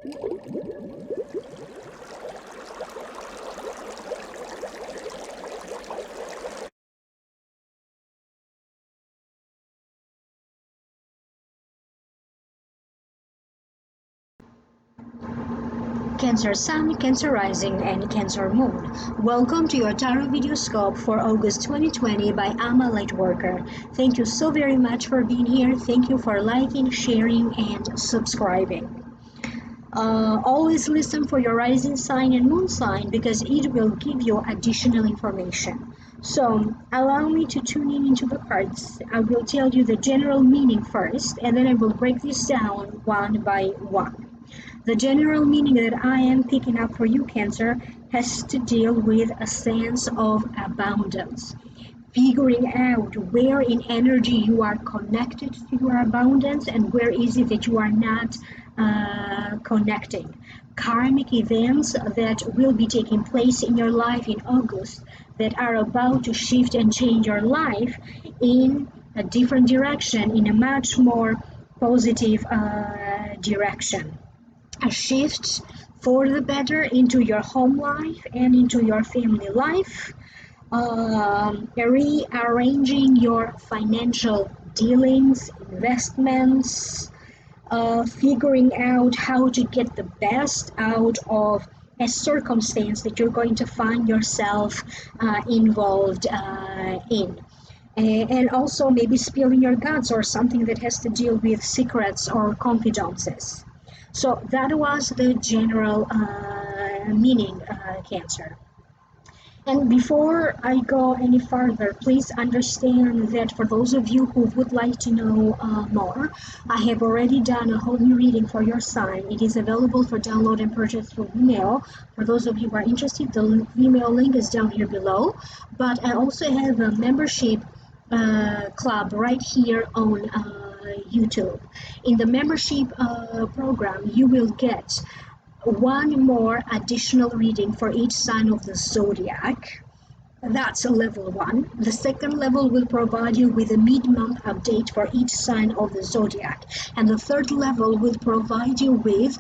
Cancer Sun, Cancer Rising, and Cancer Moon. Welcome to your Tarot Video Scope for August 2020 by LightWorker. Thank you so very much for being here. Thank you for liking, sharing, and subscribing. Always listen for your rising sign and moon sign because it will give you additional information. So allow me to tune in into the cards. I will tell you the general meaning first, and then I will break this down one by one. The general meaning that I am picking up for you, Cancer, has to deal with a sense of abundance. Figuring out where in energy you are connected to your abundance and where is it that you are not connecting. Karmic events that will be taking place in your life in August that are about to shift and change your life in a different direction, in a much more positive direction. A shift for the better into your home life and into your family life, rearranging your financial dealings, investments, figuring out how to get the best out of a circumstance that you're going to find yourself involved in. And also maybe spilling your guts or something that has to deal with secrets or confidences. So that was the general meaning, Cancer. And before I go any further, please understand that for those of you who would like to know more, I have already done a whole new reading for your sign. It is available for download and purchase through email. For those of you who are interested, the email link is down here below. But I also have a membership club right here on YouTube. In the membership program, you will get one more additional reading for each sign of the zodiac. That's a level 1. The second level will provide you with a mid-month update for each sign of the zodiac. And the third level will provide you with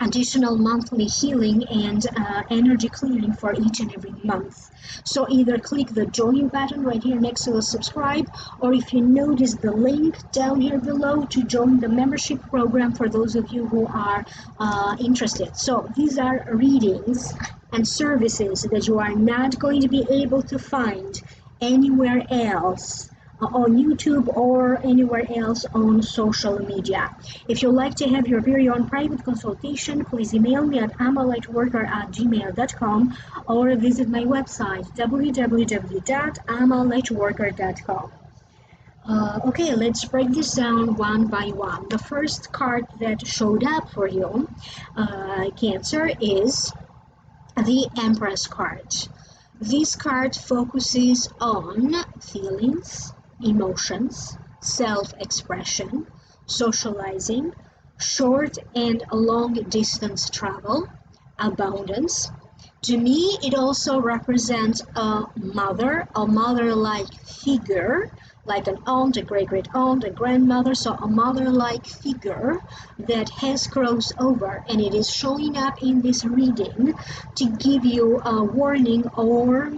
additional monthly healing and energy clearing for each and every month. So either click the join button right here next to the subscribe, or if you notice the link down here below to join the membership program for those of you who are interested. So these are readings and services that you are not going to be able to find anywhere else on YouTube or anywhere else on social media. If you'd like to have your very own private consultation, please email me at amalightworker@gmail.com or visit my website www.amalightworker.com. Okay, let's break this down one by one. The first card that showed up for you, Cancer, is the Empress card. This card focuses on feelings, emotions, self-expression, socializing, short and long distance travel, abundance. To me, it also represents a mother-like figure, like an aunt, a great-great-aunt, a grandmother, so a mother-like figure that has crossed over, and it is showing up in this reading to give you a warning or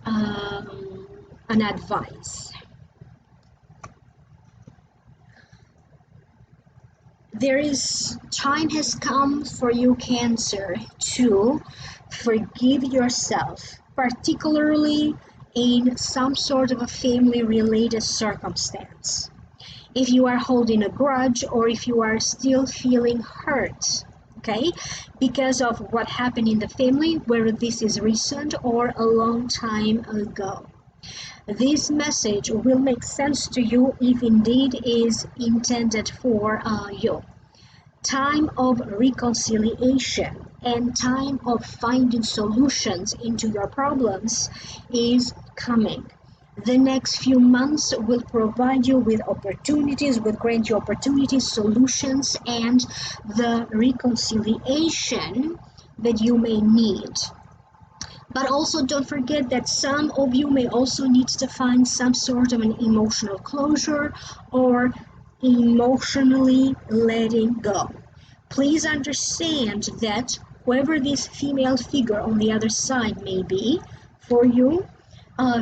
an advice. Time has come for you, Cancer, to forgive yourself, particularly in some sort of a family-related circumstance. If you are holding a grudge or if you are still feeling hurt, okay, because of what happened in the family, whether this is recent or a long time ago. This message will make sense to you if indeed is intended for you. Time of reconciliation and time of finding solutions into your problems is coming. The next few months will provide you with opportunities, will grant you opportunities, solutions, and the reconciliation that you may need. But also don't forget that some of you may also need to find some sort of an emotional closure or emotionally letting go. Please understand that whoever this female figure on the other side may be for you,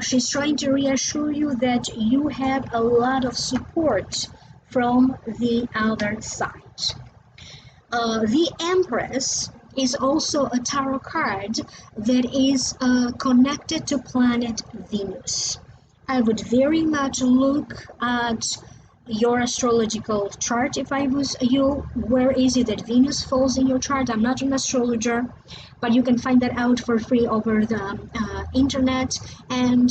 she's trying to reassure you that you have a lot of support from the other side. The Empress is also a tarot card that is connected to planet Venus. I would very much look at your astrological chart if I was you. Where is it that Venus falls in your chart? I'm not an astrologer, but you can find that out for free over the internet. And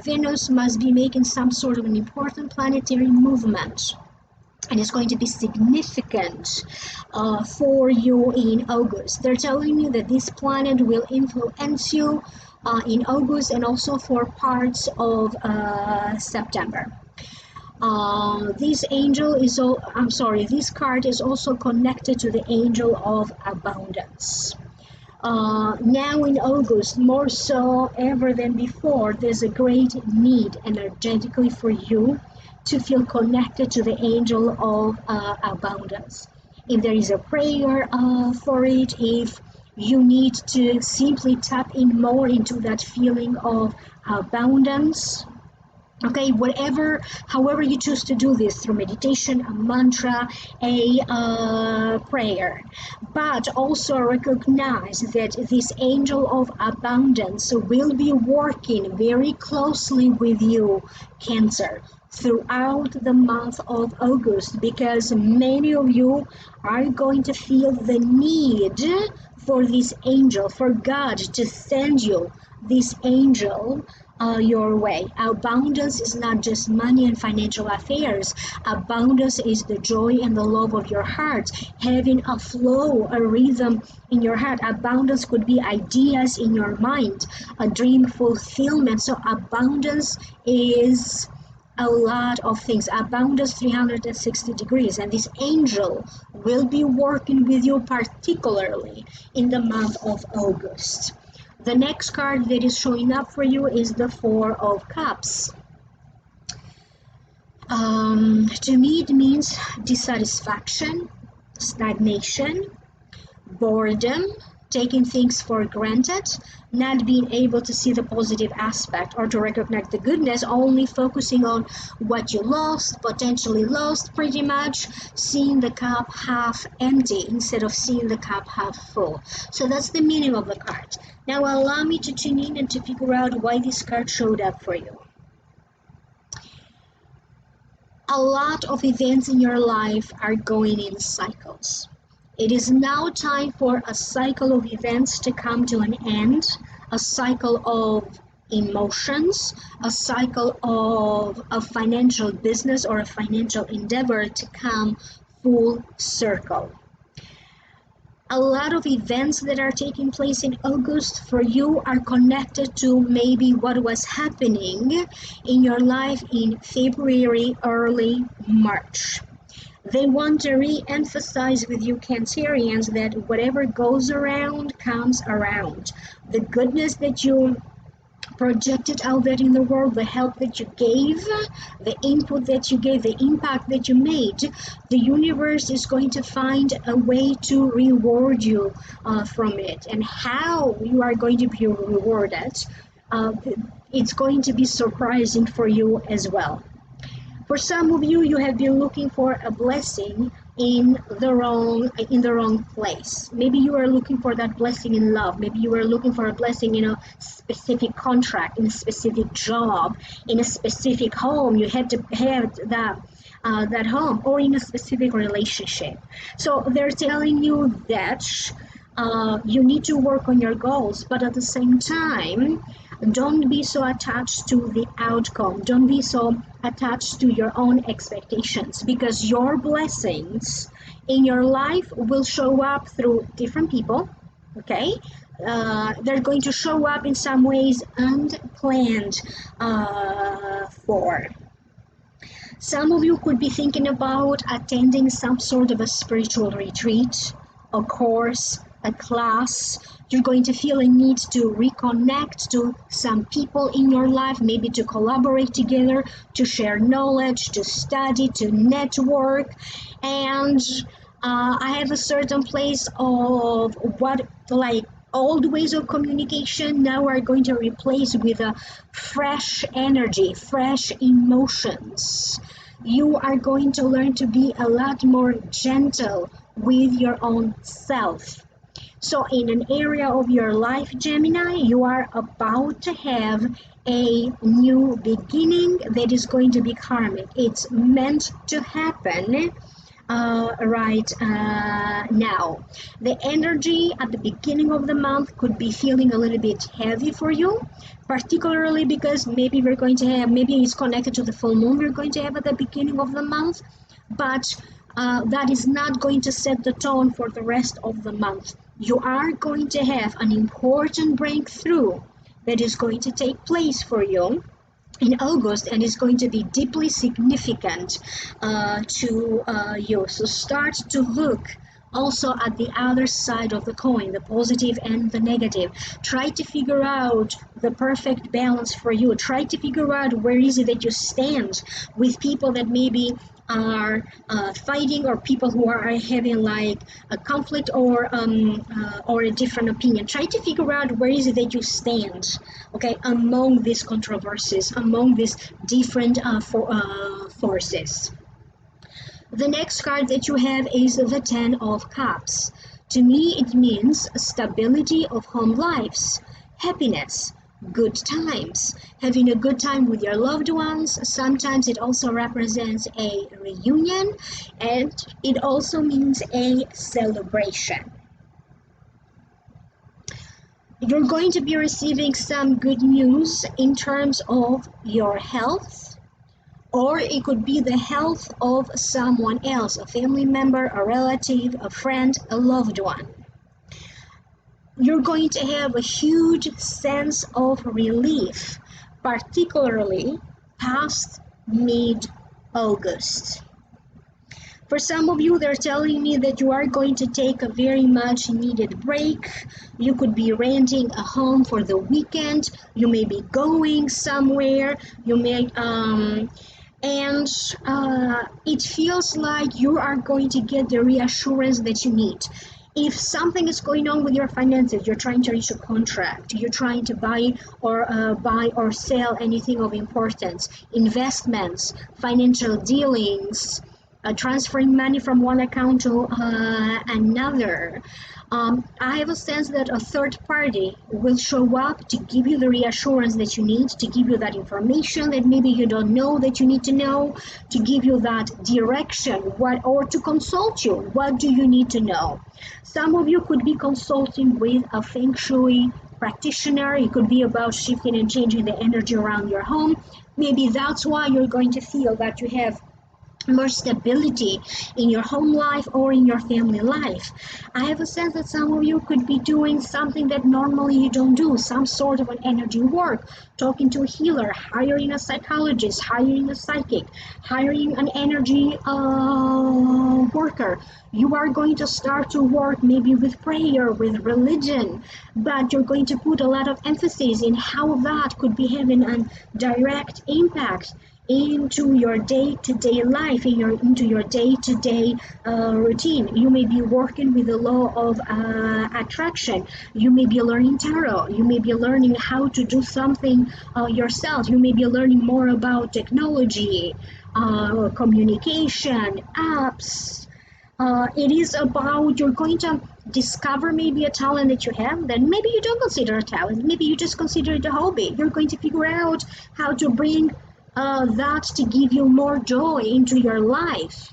Venus must be making some sort of an important planetary movement, and it's going to be significant for you in August. They're telling you that this planet will influence you in August and also for parts of September. This card is also connected to the angel of abundance. Now in August, more so ever than before, there's a great need energetically for you to feel connected to the angel of abundance. If there is a prayer for it, if you need to simply tap in more into that feeling of abundance, okay, however you choose to do this, through meditation, a mantra, a prayer, but also recognize that this angel of abundance will be working very closely with you, Cancer, throughout the month of August, because many of you are going to feel the need for this angel, for God to send you this angel your way. Abundance is not just money and financial affairs. Abundance is the joy and the love of your heart, having a flow, a rhythm in your heart. Abundance could be ideas in your mind, a dream fulfillment. So abundance is a lot of things. Abundance 360 degrees, and this angel will be working with you particularly in the month of August. The next card that is showing up for you is the Four of Cups. To me, it means dissatisfaction, stagnation, boredom, taking things for granted, not being able to see the positive aspect or to recognize the goodness, only focusing on what you lost, potentially lost, pretty much seeing the cup half empty instead of seeing the cup half full. So that's the meaning of the card. Now allow me to tune in and to figure out why this card showed up for you. A lot of events in your life are going in cycles. It is now time for a cycle of events to come to an end, a cycle of emotions, a cycle of a financial business or a financial endeavor to come full circle. A lot of events that are taking place in August for you are connected to maybe what was happening in your life in February, early March. They want to re-emphasize with you, Cancerians, that whatever goes around comes around. The goodness that you projected out there in the world, the help that you gave, the input that you gave, the impact that you made, the universe is going to find a way to reward you from it. And how you are going to be rewarded, it's going to be surprising for you as well. For some of you, you have been looking for a blessing in the wrong place. Maybe you are looking for that blessing in love. Maybe you are looking for a blessing in a specific contract, in a specific job, in a specific home. You had to have that home, or in a specific relationship. So they're telling you that you need to work on your goals, but at the same time, don't be so attached to the outcome. Don't be so attached to your own expectations, because your blessings in your life will show up through different people, okay? They're going to show up in some ways unplanned for. Some of you could be thinking about attending some sort of a spiritual retreat, a course, a class. You're going to feel a need to reconnect to some people in your life, maybe to collaborate together, to share knowledge, to study, to network. And I have a certain place of what, like, old ways of communication now are going to replace with a fresh energy, fresh emotions. You are going to learn to be a lot more gentle with your own self. So, in an area of your life, Gemini, you are about to have a new beginning that is going to be karmic. It's meant to happen right now. The energy at the beginning of the month could be feeling a little bit heavy for you, particularly because maybe we're going to have, maybe it's connected to the full moon we're going to have at the beginning of the month, but that is not going to set the tone for the rest of the month. You are going to have an important breakthrough that is going to take place for you in August, and is going to be deeply significant to you. So start to look also at the other side of the coin, the positive and the negative. Try to figure out the perfect balance for you. Try to figure out where is it that you stand with people that maybe are fighting, or people who are having like a conflict or a different opinion. Try to figure out where is it that you stand, okay, among these controversies, among these different forces. The next card that you have is the Ten of Cups. To me, it means stability of home lives, happiness, good times, having a good time with your loved ones. Sometimes it also represents a reunion, and it also means a celebration. You're going to be receiving some good news in terms of your health, or it could be the health of someone else, a family member, a relative, a friend, a loved one. You're going to have a huge sense of relief, particularly past mid-August. For some of you, they're telling me that you are going to take a very much needed break. You could be renting a home for the weekend. You may be going somewhere. You may and it feels like you are going to get the reassurance that you need. If something is going on with your finances, you're trying to reach a contract, you're trying to buy or sell anything of importance, investments, financial dealings, transferring money from one account to another. I have a sense that a third party will show up to give you the reassurance that you need, to give you that information that maybe you don't know that you need to know, to give you that direction, or to consult you. What do you need to know? Some of you could be consulting with a Feng Shui practitioner. It could be about shifting and changing the energy around your home. Maybe that's why you're going to feel that you have more stability in your home life or in your family life. I have a sense that some of you could be doing something that normally you don't do, some sort of an energy work, talking to a healer, hiring a psychologist, hiring a psychic, hiring an energy worker. You are going to start to work maybe with prayer, with religion, but you're going to put a lot of emphasis in how that could be having a direct impact into your day-to-day life, into your day-to-day routine. You may be working with the law of attraction. You may be learning tarot. You may be learning how to do something yourself. You may be learning more about technology, communication, apps. It is about, you're going to discover maybe a talent that you have that maybe you don't consider a talent. Maybe you just consider it a hobby. You're going to figure out how to bring that to give you more joy into your life,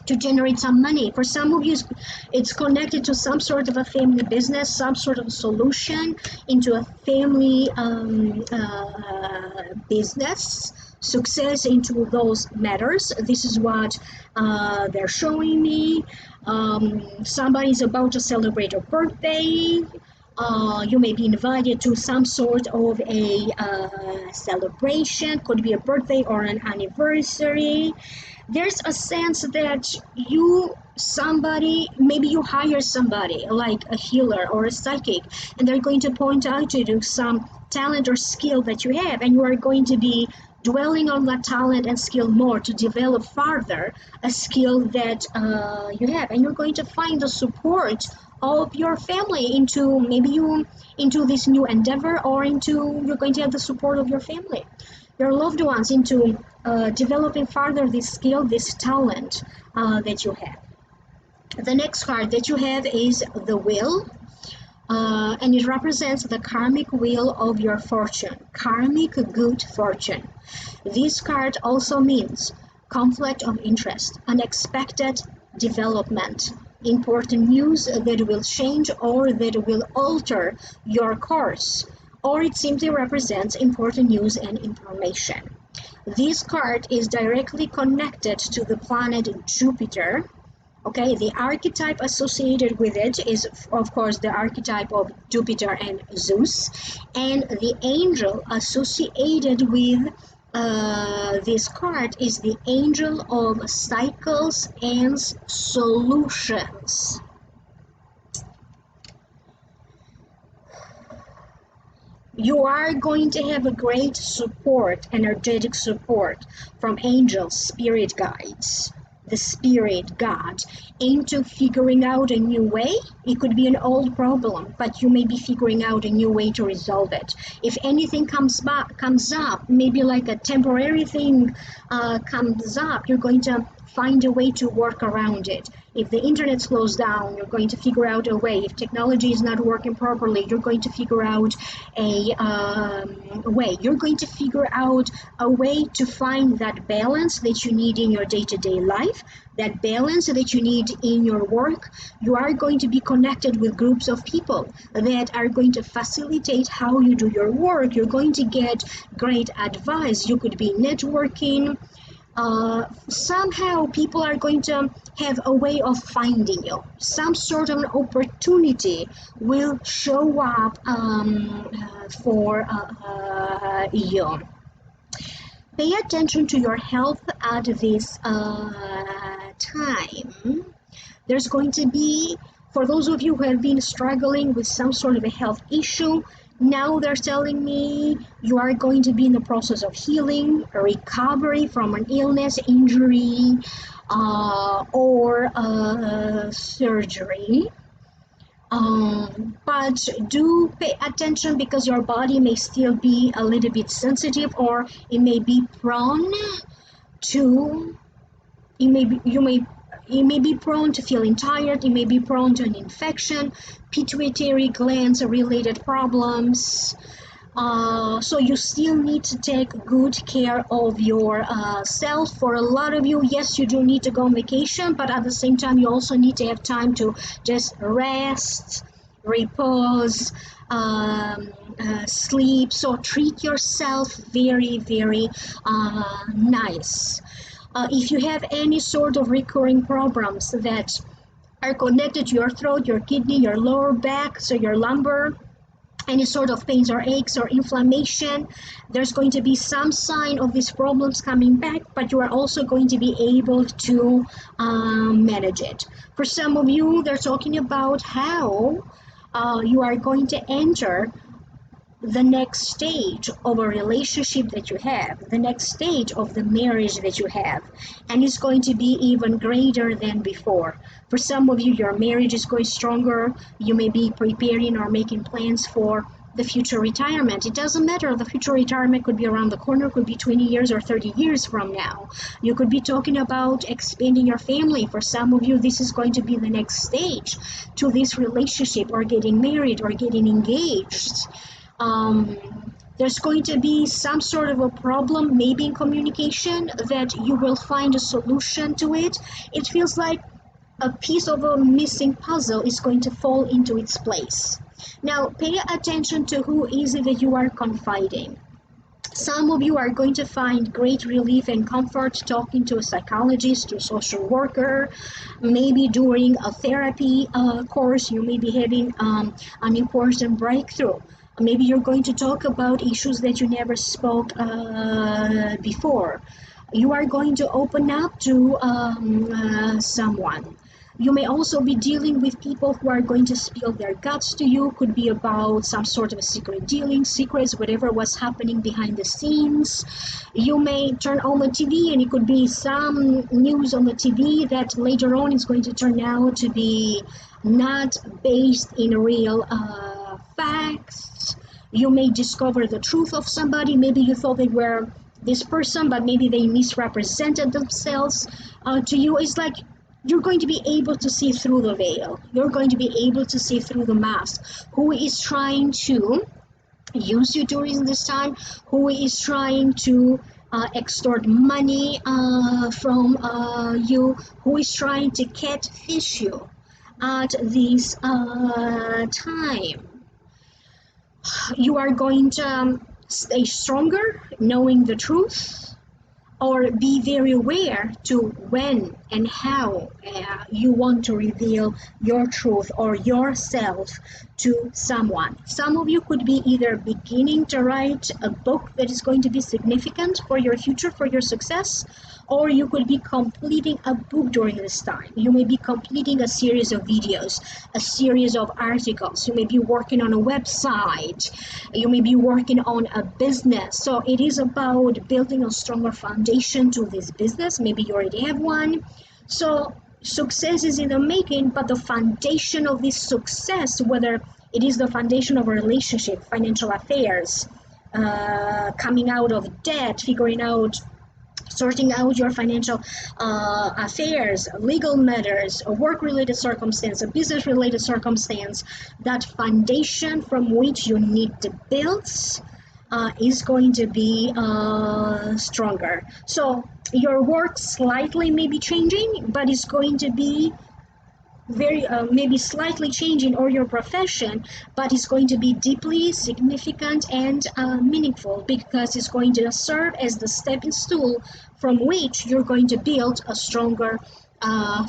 to generate some money. For some of you, it's connected to some sort of a family business, some sort of solution into a family business, success into those matters. This is what they're showing me. Somebody's about to celebrate a birthday. You may be invited to some sort of a celebration, could be a birthday or an anniversary. There's a sense that maybe you hire somebody like a healer or a psychic, and they're going to point out to you some talent or skill that you have, and you are going to be dwelling on that talent and skill more to develop further a skill that you have, and you're going to find the support of your family into maybe you into this new endeavor, or into you're going to have the support of your family, your loved ones, into developing further this skill, this talent that you have. The next card that you have is the wheel, and it represents the karmic wheel of your fortune, karmic good fortune. This card also means conflict of interest, unexpected development, important news that will change or that will alter your course, or it simply represents important news and information. This card is directly connected to the planet Jupiter. Okay, the archetype associated with it is, of course, the archetype of Jupiter and Zeus, and the angel associated with this card is the angel of cycles and solutions. You are going to have a great support, energetic support from angels, spirit guides, the spirit God, into figuring out a new way. It could be an old problem, but you may be figuring out a new way to resolve it. If anything comes up, maybe like a temporary thing comes up, you're going to find a way to work around it. If the internet slows down, you're going to figure out a way. If technology is not working properly, you're going to figure out a way. You're going to figure out a way to find that balance that you need in your day-to-day life, that balance that you need in your work. You are going to be connected with groups of people that are going to facilitate how you do your work. You're going to get great advice. You could be networking. Somehow people are going to have a way of finding you. Some sort of an opportunity will show up for you. Pay attention to your health at this time. There's going to be, for those of you who have been struggling with some sort of a health issue, now they're telling me you are going to be in the process of healing, a recovery from an illness, injury, or surgery. But do pay attention, because your body may still be a little bit sensitive, or it may be prone to, you may be prone to feeling tired, you may be prone to an infection, pituitary glands related problems. So you still need to take good care of your self. For a lot of you, yes, you do need to go on vacation, but at the same time, you also need to have time to just rest, repose, sleep. So treat yourself very, very nice. If you have any sort of recurring problems that are connected to your throat, your kidney, your lower back, so your lumbar, any sort of pains or aches or inflammation, there's going to be some sign of these problems coming back, but you are also going to be able to manage it. For some of you, they're talking about how you are going to enter the next stage of a relationship that you have, the next stage of the marriage that you have, and it's going to be even greater than before. For some of you, your marriage is going stronger. You may be preparing or making plans for the future retirement. It doesn't matter. The future retirement could be around the corner, could be 20 years or 30 years from now. You could be talking about expanding your family. For some of you, this is going to be the next stage to this relationship, or getting married or getting engaged. There's going to be some sort of a problem, maybe in communication, that you will find a solution to it. It feels like a piece of a missing puzzle is going to fall into its place. Now, pay attention to who is it that you are confiding. Some of you are going to find great relief and comfort talking to a psychologist, to a social worker. Maybe during a therapy course, you may be having an important breakthrough. Maybe you're going to talk about issues that you never spoke before. You are going to open up to someone. You may also be dealing with people who are going to spill their guts to you. Could be about some sort of a secret dealing, secrets, whatever was happening behind the scenes. You may turn on the TV and it could be some news on the TV that later on is going to turn out to be not based in real facts. You may discover the truth of somebody. Maybe you thought they were this person, but maybe they misrepresented themselves to you. It's like you're going to be able to see through the veil. You're going to be able to see through the mask. Who is trying to use you during this time? Who is trying to extort money from you? Who is trying to catfish you at this time? You are going to stay stronger knowing the truth, or be very aware to when and how you want to reveal your truth or yourself to someone. Some of you could be either beginning to write a book that is going to be significant for your future, for your success, or you could be completing a book during this time. You may be completing a series of videos, a series of articles. You may be working on a website. You may be working on a business. So it is about building a stronger foundation to this business. Maybe you already have one. So success is in the making, but the foundation of this success, whether it is the foundation of a relationship, financial affairs, coming out of debt, figuring out, sorting out your financial affairs, legal matters, a work-related circumstance, a business-related circumstance, that foundation from which you need to build is going to be stronger. So your work slightly may be changing, but it's going to be very maybe slightly changing, or your profession, but it's going to be deeply significant and meaningful, because it's going to serve as the stepping stool from which you're going to build a stronger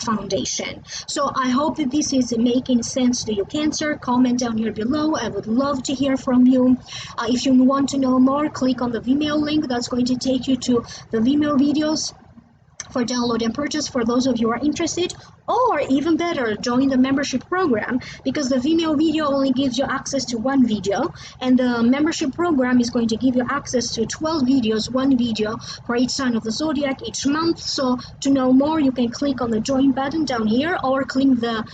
foundation. So I hope that this is making sense to you, Cancer. Comment down here below. I would love to hear from you. If you want to know more, click on the Vimeo link. That's going to take you to the Vimeo videos for download and purchase for those of you who are interested, or even better, join the membership program, because the Vimeo video only gives you access to one video, and the membership program is going to give you access to 12 videos, one video for each sign of the zodiac each month. So to know more, you can click on the join button down here, or click the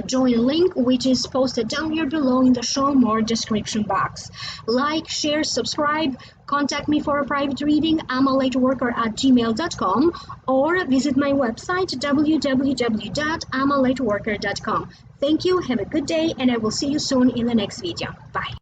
join link, which is posted down here below in the show more description box. Like, share, subscribe. Contact me for a private reading. I'm a lightworker@gmail.com, or visit my website www.amalightworker.com. Thank you, have a good day, and I will see you soon in the next video. Bye.